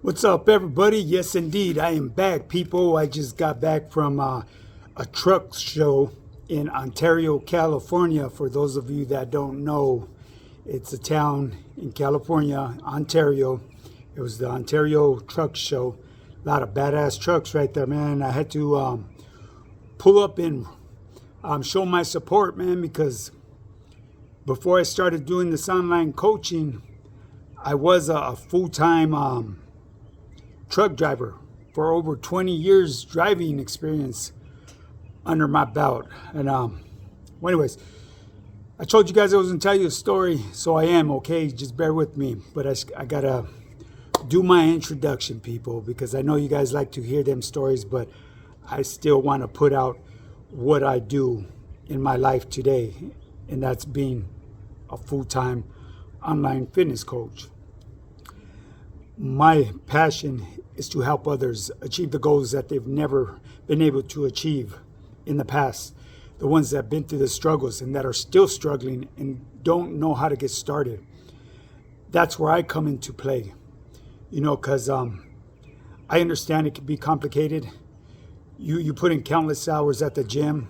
What's up, everybody? Yes, indeed, I am back, people. I just got back from a truck show in Ontario, California. For those of you that don't know, it's a town in California, Ontario. It was the Ontario Truck Show. A lot of badass trucks right there, man. I had to pull up and show my support, man, because before I started doing this online coaching, I was a full-time truck driver for over 20 years driving experience under my belt. And well, anyways, I told you guys I was gonna tell you a story, so I am, okay? Just bear with me. But I gotta do my introduction, people, because I know you guys like to hear them stories, but I still want to put out what I do in my life today, and that's being a full-time online fitness coach. My passion is to help others achieve the goals that they've never been able to achieve in the past. The ones that have been through the struggles and that are still struggling and don't know how to get started. That's where I come into play. You know, because I understand it can be complicated. You put in countless hours at the gym,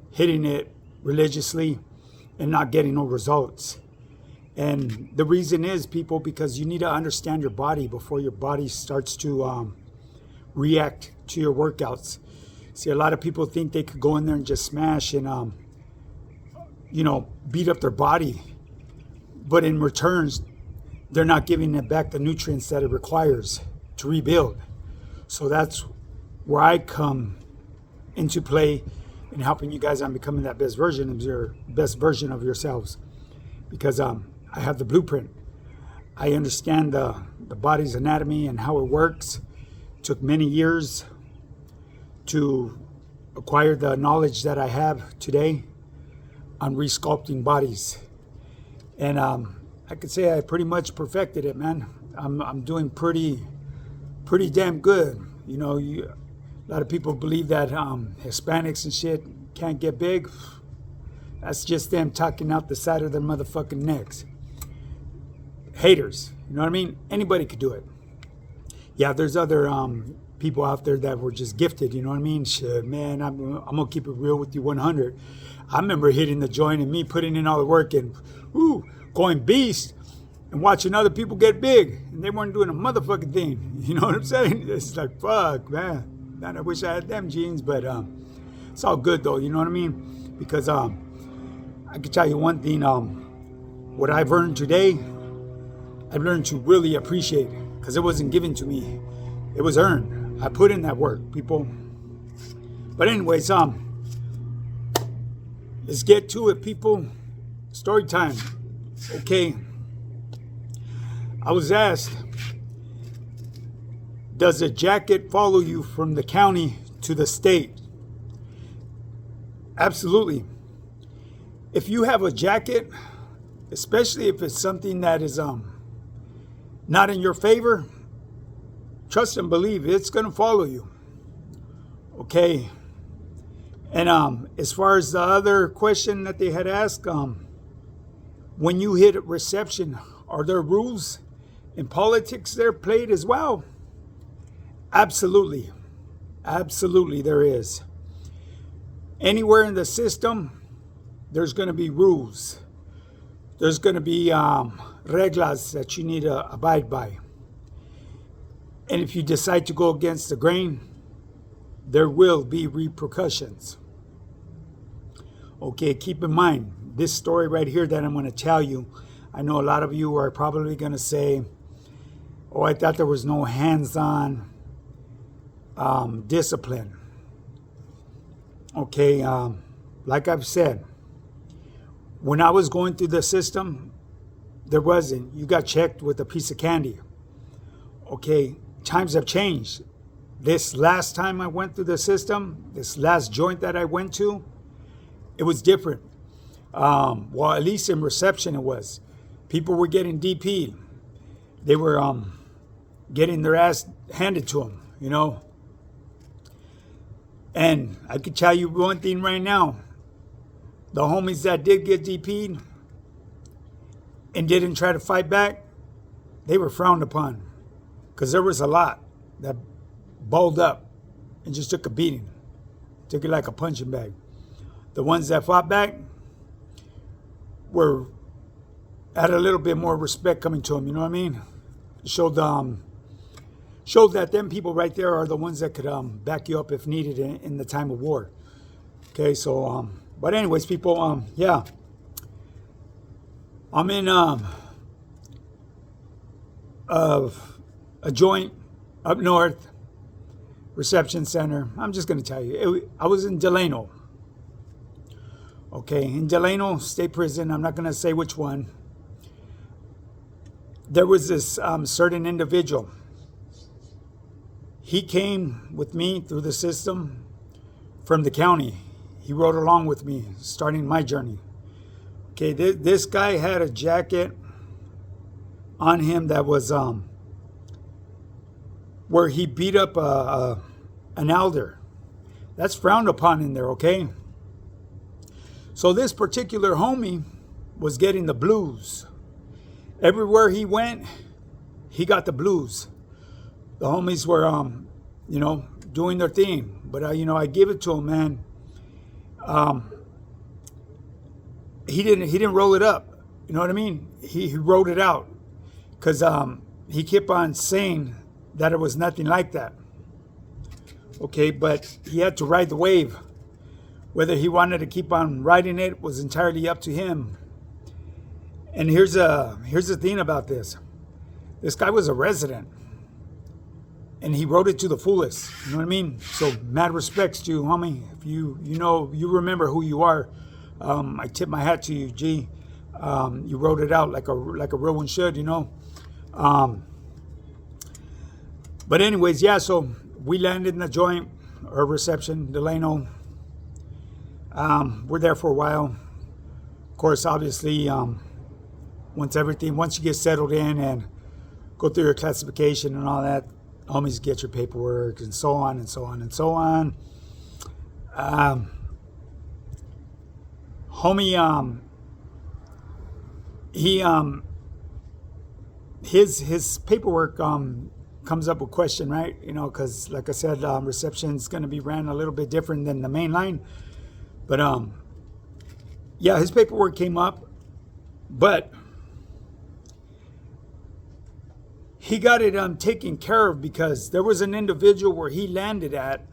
hitting it religiously and not getting no results. And the reason is, people, because you need to understand your body before your body starts to react to your workouts. See, a lot of people think they could go in there and just smash and, beat up their body. But in returns, they're not giving it back the nutrients that it requires to rebuild. So that's where I come into play in helping you guys on becoming that best version of yourselves. Because I have the blueprint. I understand the body's anatomy and how it works. It took many years to acquire the knowledge that I have today on resculpting bodies. And I could say I pretty much perfected it, man. I'm doing pretty damn good. You know, a lot of people believe that Hispanics and shit can't get big. That's just them talking out the side of their motherfucking necks. Haters, you know what I mean? Anybody could do it. Yeah, there's other people out there that were just gifted, you know what I mean? Shit, man, I'm gonna keep it real with you 100. I remember hitting the joint and me putting in all the work and going beast and watching other people get big and they weren't doing a motherfucking thing. You know what I'm saying? It's like, fuck, man. I wish I had them genes, but it's all good though, you know what I mean? Because I can tell you one thing, what I've earned today, I've learned to really appreciate, because it wasn't given to me. It was earned. I put in that work, people. But anyways, let's get to it, people. Story time. Okay. I was asked, does a jacket follow you from the county to the state? Absolutely. If you have a jacket, especially if it's something that is not in your favor, trust and believe it's going to follow you. Okay. And as far as the other question that they had asked, when you hit reception, are there rules in politics there played as well? Absolutely. Absolutely there is. Anywhere in the system, there's going to be rules. There's going to be reglas that you need to abide by. And if you decide to go against the grain, there will be repercussions. Okay, keep in mind, this story right here that I'm going to tell you, I know a lot of you are probably going to say, oh, I thought there was no hands-on discipline. Okay, like I've said, when I was going through the system, there wasn't. You got checked with a piece of candy. Okay, times have changed. This last time I went through the system, this last joint that I went to, it was different. Well, at least in reception it was. People were getting DP'd. They were getting their ass handed to them, you know. And I could tell you one thing right now. The homies that did get DP'd and didn't try to fight back, they were frowned upon. because there was a lot that balled up and just took a beating, took it like a punching bag. The ones that fought back were had a little bit more respect coming to them. You know what I mean? Showed that them people right there are the ones that could back you up if needed in the time of war. Okay, so but anyways, people, yeah, I'm in a joint up north reception center. I'm just going to tell you, I was in Delano. Okay, in Delano State Prison. I'm not going to say which one. There was this certain individual. He came with me through the system from the county. He rode along with me, starting my journey. Okay, this guy had a jacket on him that was where he beat up an elder. That's frowned upon in there, okay? So this particular homie was getting the blues. Everywhere he went, he got the blues. The homies were, doing their thing. But, I give it to him, man. He didn't roll it up. You know what I mean? He wrote it out. Because he kept on saying that it was nothing like that. Okay, but he had to ride the wave. Whether he wanted to keep on riding it was entirely up to him. And here's the thing about this. This guy was a resident. And he rode it to the fullest. You know what I mean? So mad respects to you, homie. If you remember who you are. I tip my hat to you, G. You wrote it out like a real one should, But anyways, yeah, so we landed in the joint or reception, Delano. We're there for a while. Of course, obviously, once you get settled in and go through your classification and all that, homies get your paperwork and so on and so on and so on. Homie, his paperwork comes up with question, right? Because like I said, reception's going to be ran a little bit different than the main line. But yeah, his paperwork came up, but he got it taken care of because there was an individual where he landed at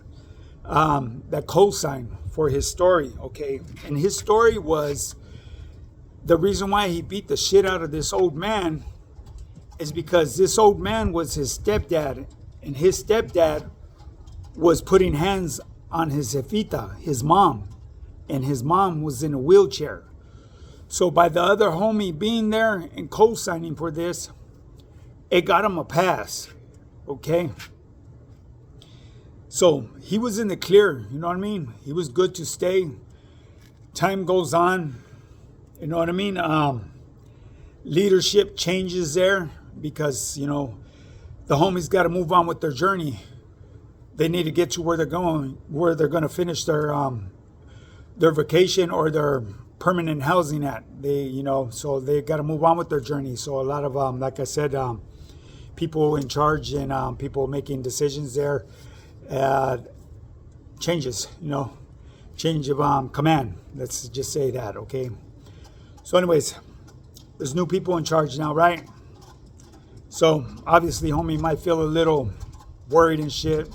that co-signed for his story, okay? And his story was the reason why he beat the shit out of this old man is because this old man was his stepdad, and his stepdad was putting hands on his jefita, his mom, and his mom was in a wheelchair. So by the other homie being there and co-signing for this, it got him a pass, okay? So he was in the clear, you know what I mean? He was good to stay. Time goes on, you know what I mean? Leadership changes there because, the homies got to move on with their journey. They need to get to where they're going, where they're going to finish their vacation or their permanent housing at. So they got to move on with their journey. So a lot of, like I said, people in charge and people making decisions there, changes, change of command. Let's just say that, okay? So anyways, there's new people in charge now, right? So obviously, homie might feel a little worried and shit.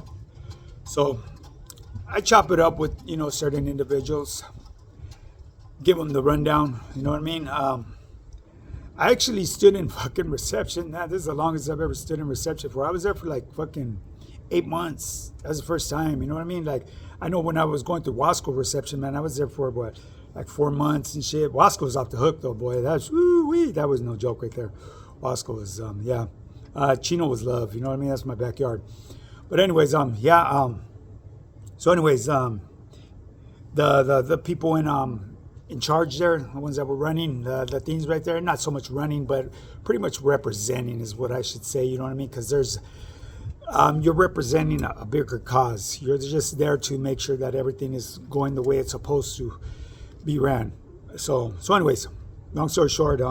So I chop it up with, certain individuals, give them the rundown, you know what I mean? I actually stood in fucking reception. This is the longest I've ever stood in reception for. I was there for like fucking 8 months. That was the first time, you know what I mean? Like, I know when I was going through Wasco reception, man, I was there for what, like 4 months and shit. Wasco's off the hook though, boy. That was no joke right there. Wasco was, yeah. Chino was love, you know what I mean? That's my backyard. But anyways, yeah. So anyways, the people in charge there, the ones that were running the things right there, not so much running, but pretty much representing is what I should say, you know what I mean? Because there's, you're representing a bigger cause. You're just there to make sure that everything is going the way it's supposed to be ran. So anyways, long story short,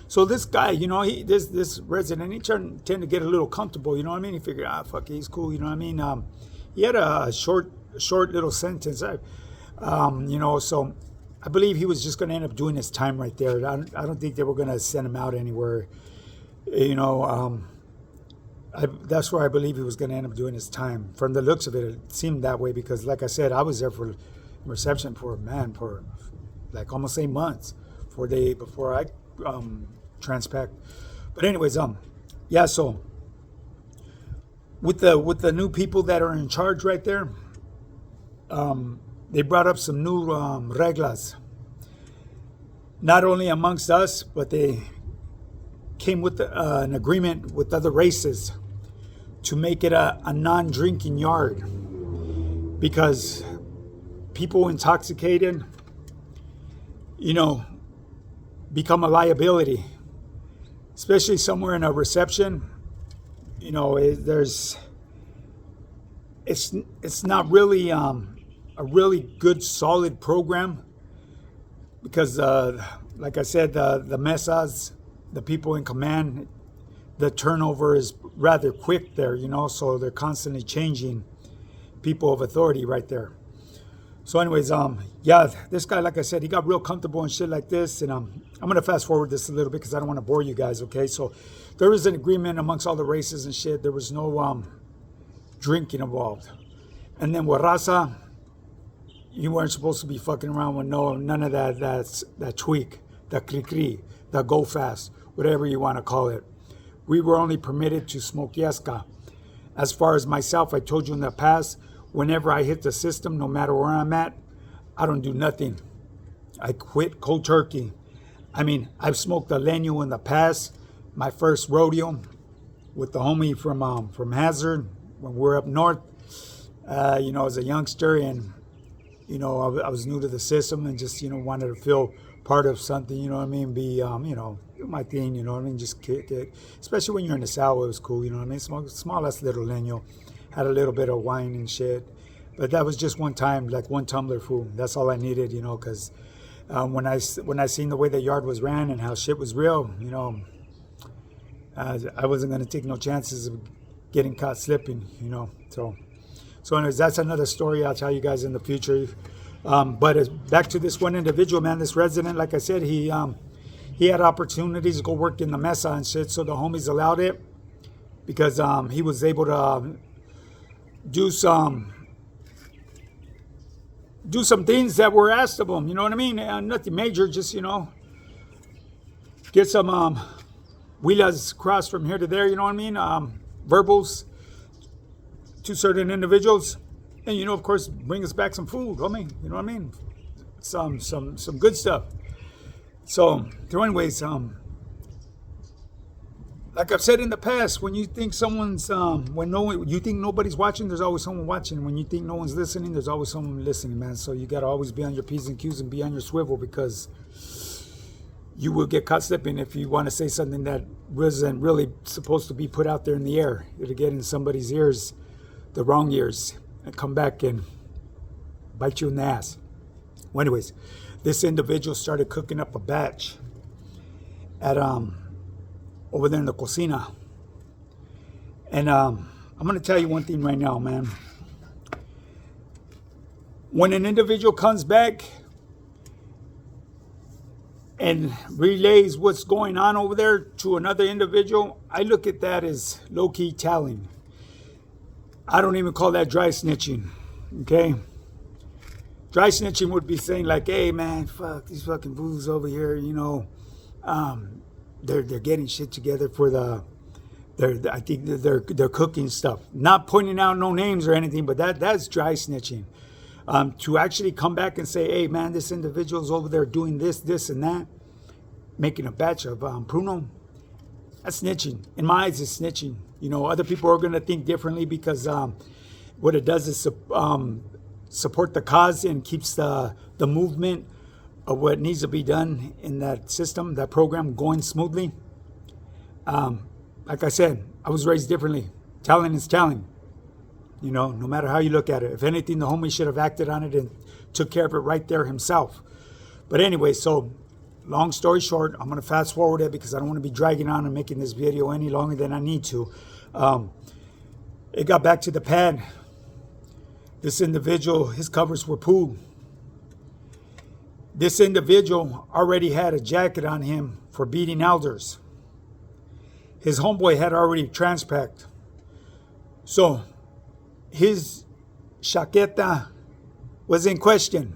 So this guy, this resident, he tend to get a little comfortable. You know what I mean? He figured, fuck, he's cool. You know what I mean? He had a short little sentence. So I believe he was just going to end up doing his time right there. I don't think they were going to send him out anywhere. That's where I believe he was going to end up doing his time. From the looks of it, it seemed that way because, like I said, I was there for reception for like almost 8 months before I transpacked. But anyways, so with the new people that are in charge right there, they brought up some new reglas. Not only amongst us, but they came with an agreement with other races to make it a non-drinking yard, because people intoxicated, become a liability, especially somewhere in a reception. It's not really a really good solid program, because like I said, the mesas, the people in command, the turnover is rather quick there, so they're constantly changing people of authority right there. So anyways, this guy, like I said, he got real comfortable and shit like this, and I'm going to fast forward this a little bit because I don't want to bore you guys, okay? So there was an agreement amongst all the races and shit. There was no drinking involved. And then with raza, you weren't supposed to be fucking around with none of that tweak, the cri-cri, the go fast, whatever you want to call it. We were only permitted to smoke yesca. As far as myself, I told you in the past, whenever I hit the system, no matter where I'm at, I don't do nothing. I quit cold turkey. I mean, I've smoked a leño in the past. My first rodeo with the homie from Hazard when we were up north. As a youngster, and I was new to the system and just wanted to feel part of something. You know what I mean? Be do my thing. You know what I mean? Just kick it. Especially when you're in the South, it was cool. You know what I mean? Small ass little leño. Had a little bit of wine and shit, but that was just one time, like one tumbler full. That's all I needed, because when I seen the way the yard was ran and how shit was real, I wasn't gonna take no chances of getting caught slipping, So anyways, that's another story I'll tell you guys in the future. But back to this one individual, man, this resident, like I said, he had opportunities to go work in the mesa and shit, so the homies allowed it because he was able to do some things that were asked of him, you know what I mean? Nothing major, just, get some huilas crossed from here to there, you know what I mean? Verbals to certain individuals. And, of course, bring us back some food, homie, you know what I mean? Some good stuff. So anyways, like I've said in the past, when you think someone's, you think nobody's watching, there's always someone watching. When you think no one's listening, there's always someone listening, man. So you got to always be on your P's and Q's and be on your swivel, because you will get caught slipping if you want to say something that wasn't really supposed to be put out there in the air. It'll get in somebody's ears, the wrong ears, and come back and bite you in the ass. Well, anyways, this individual started cooking up a batch at over there in the cocina. And I'm going to tell you one thing right now, man. When an individual comes back and relays what's going on over there to another individual, I look at that as low-key telling. I don't even call that dry snitching, okay? Dry snitching would be saying like, hey, man, fuck, these fucking fools over here, they're getting shit together for I think they're cooking stuff. Not pointing out no names or anything, but that's dry snitching. To actually come back and say, hey, man, this individual's over there doing this, and that, making a batch of pruno, that's snitching. In my eyes, it's snitching. Other people are going to think differently because what it does is support the cause and keeps the movement of what needs to be done in that system, that program, going smoothly. Like I said, I was raised differently. Talent is talent. No matter how you look at it. If anything, the homie should have acted on it and took care of it right there himself. But anyway, so long story short, I'm going to fast forward it because I don't want to be dragging on and making this video any longer than I need to. It got back to the pad. This individual, his covers were pulled. This individual already had a jacket on him for beating elders. His homeboy had already transpacked. So his chaqueta was in question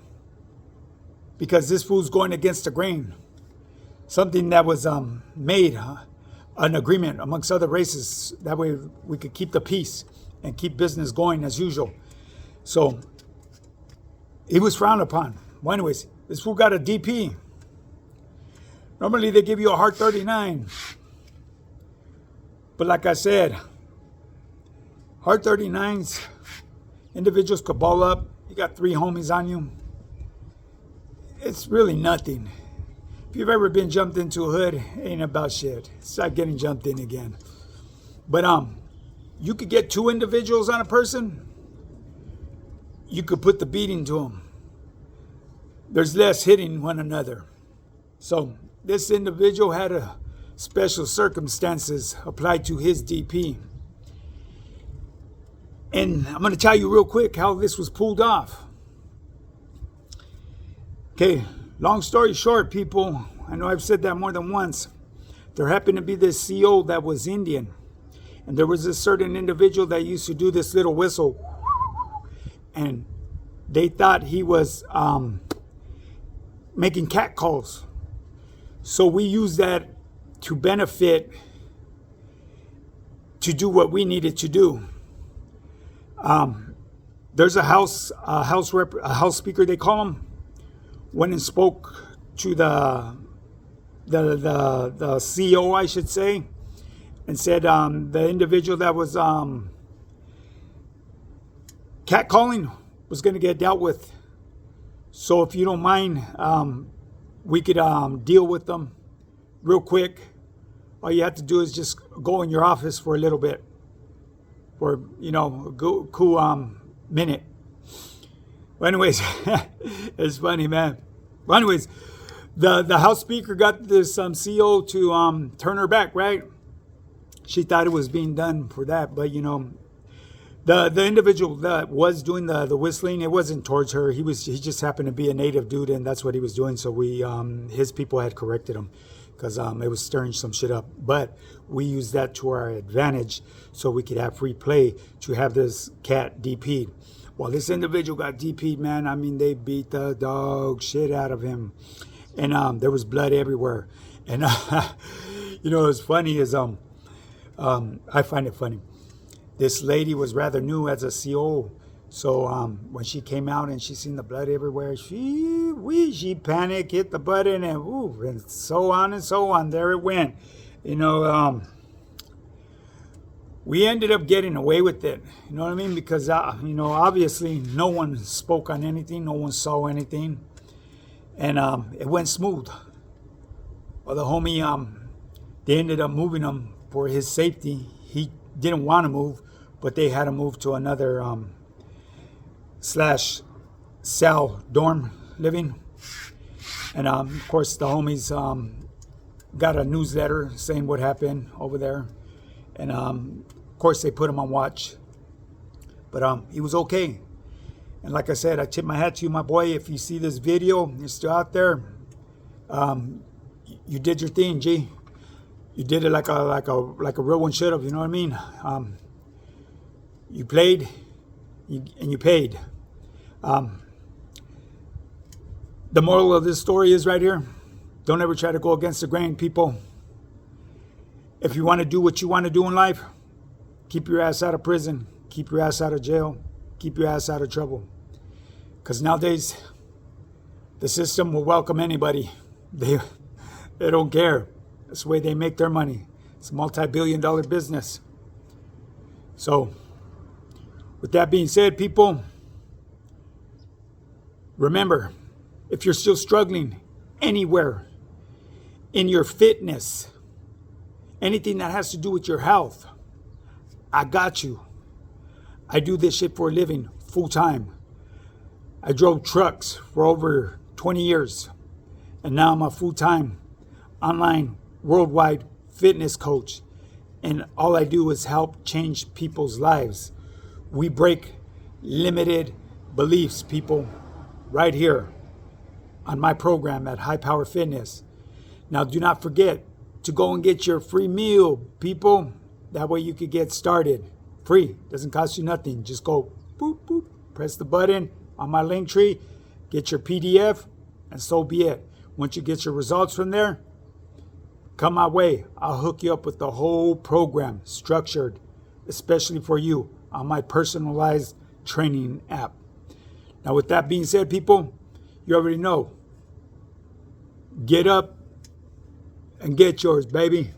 because this fool's going against the grain. Something that was made, an agreement amongst other races. That way we could keep the peace and keep business going as usual. So he was frowned upon. Well, anyways, this fool got a DP. Normally they give you a Heart 39. But like I said, Heart 39s, individuals could ball up. You got 3 homies on you. It's really nothing. If you've ever been jumped into a hood, it ain't about shit. It's like getting jumped in again. But you could get 2 individuals on a person. You could put the beating to them. There's less hitting one another. So this individual had a special circumstances applied to his DP. And I'm going to tell you real quick how this was pulled off. Okay, long story short, people, I know I've said that more than once. There happened to be this CO that was Indian. And there was a certain individual that used to do this little whistle. And they thought he was making cat calls. So we used that to benefit, to do what we needed to do. There's a house speaker, they call him, went and spoke to the CEO, I should say, and said the individual that was catcalling was going to get dealt with. So if you don't mind, we could deal with them real quick. All you have to do is just go in your office for a little bit, for a cool minute. But anyways, it's funny, man. But anyways, the House Speaker got this CEO to turn her back, right? She thought it was being done for that, but the individual that was doing the whistling, it wasn't towards her. He just happened to be a native dude, and that's what he was doing. So his people had corrected him because it was stirring some shit up. But we used that to our advantage so we could have free play to have this cat DP'd. Well, this individual got DP'd, man. I mean, they beat the dog shit out of him, and there was blood everywhere. And what's funny is I find it funny. This lady was rather new as a CO, so when she came out and she seen the blood everywhere, she panicked, hit the button, and so on and so on. There it went. We ended up getting away with it. You know what I mean? Because obviously no one spoke on anything, no one saw anything, and it went smooth. Well, the homie, they ended up moving him for his safety. He didn't want to move, but they had to move to another /cell dorm living. And of course the homies got a newsletter saying what happened over there. And of course they put him on watch. But he was okay. And like I said, I tip my hat to you, my boy. If you see this video, you're still out there. You did your thing, G. You did it like a real one should have. You know what I mean? You played, and you paid. The moral of this story is right here: don't ever try to go against the grain, people. If you want to do what you want to do in life, keep your ass out of prison, keep your ass out of jail, keep your ass out of trouble. Because nowadays, the system will welcome anybody. They don't care. That's the way they make their money. It's a multi-billion-dollar business. So, with that being said, people, remember, if you're still struggling anywhere in your fitness, anything that has to do with your health, I got you. I do this shit for a living, full time. I drove trucks for over 20 years. And now I'm a full-time online worldwide fitness coach. And all I do is help change people's lives. We break limited beliefs, people, right here on my program at High Power Fitness. Now, do not forget to go and get your free meal, people. That way you could get started. Free. Doesn't cost you nothing. Just go boop, boop, press the button on my link tree, get your PDF, and so be it. Once you get your results from there, come my way. I'll hook you up with the whole program, structured, especially for you, on my personalized training app. Now, with that being said, people, you already know. Get up and get yours, baby.